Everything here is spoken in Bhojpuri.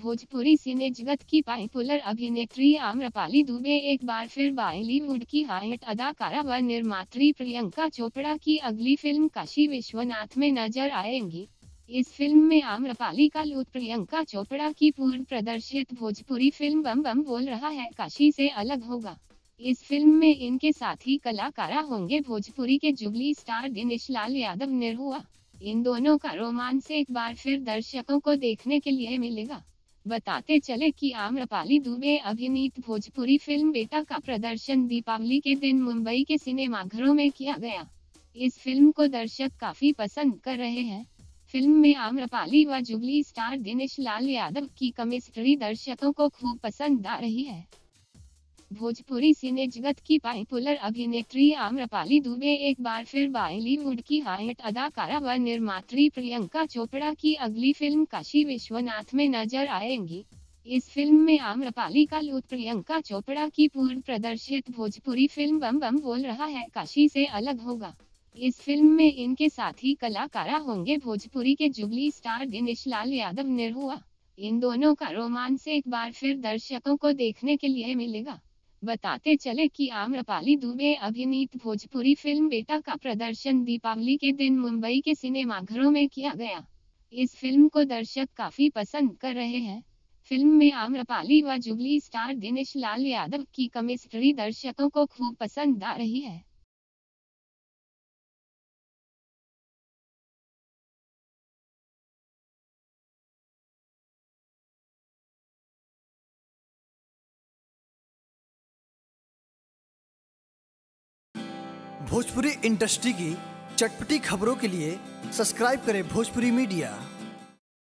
भोजपुरी सिने जगत की पॉपुलर अभिनेत्री आम्रपाली दुबे एक बार फिर बॉलीवुड की हाइट अदाकारा व निर्मात्री प्रियंका चोपड़ा की अगली फिल्म काशी विश्वनाथ में नजर आएंगी। इस फिल्म में आम्रपाली का लुक प्रियंका चोपड़ा की पूर्व प्रदर्शित भोजपुरी फिल्म बम बम बोल रहा है काशी से अलग होगा। इस फिल्म में इनके साथी कलाकारा होंगे भोजपुरी के जुगली स्टार दिनेश लाल यादव निरहुआ। इन दोनों का रोमांस एक बार फिर दर्शकों को देखने के लिए मिलेगा। बताते चले कि आम्रपाली दुबे अभिनीत भोजपुरी फिल्म बेटा का प्रदर्शन दीपावली के दिन मुंबई के सिनेमाघरों में किया गया। इस फिल्म को दर्शक काफी पसंद कर रहे हैं। फिल्म में आम्रपाली व जुगली स्टार दिनेश लाल यादव की केमिस्ट्री दर्शकों को खूब पसंद आ रही है। भोजपुरी सिने जगत की पॉपुलर अभिनेत्री आम्रपाली दुबे एक बार फिर बॉलीवुड की हाइट अदाकारा व निर्मात्री प्रियंका चोपड़ा की अगली फिल्म काशी विश्वनाथ में नजर आएंगी। इस फिल्म में आम्रपाली का लुक प्रियंका चोपड़ा की पूर्व प्रदर्शित भोजपुरी फिल्म बम बम बोल रहा है काशी से अलग होगा। इस फिल्म में इनके साथी कलाकारा होंगे भोजपुरी के जुगली स्टार दिनेश लाल यादव निरहुआ। इन दोनों का रोमांस एक बार फिर दर्शकों को देखने के लिए मिलेगा। बताते चले कि आम्रपाली दुबे अभिनीत भोजपुरी फिल्म बेटा का प्रदर्शन दीपावली के दिन मुंबई के सिनेमाघरों में किया गया। इस फिल्म को दर्शक काफी पसंद कर रहे हैं। फिल्म में आम्रपाली व जुगली स्टार दिनेश लाल यादव की केमिस्ट्री दर्शकों को खूब पसंद आ रही है। भोजपुरी इंडस्ट्री की चटपटी खबरों के लिए सब्सक्राइब करें भोजपुरी मीडिया।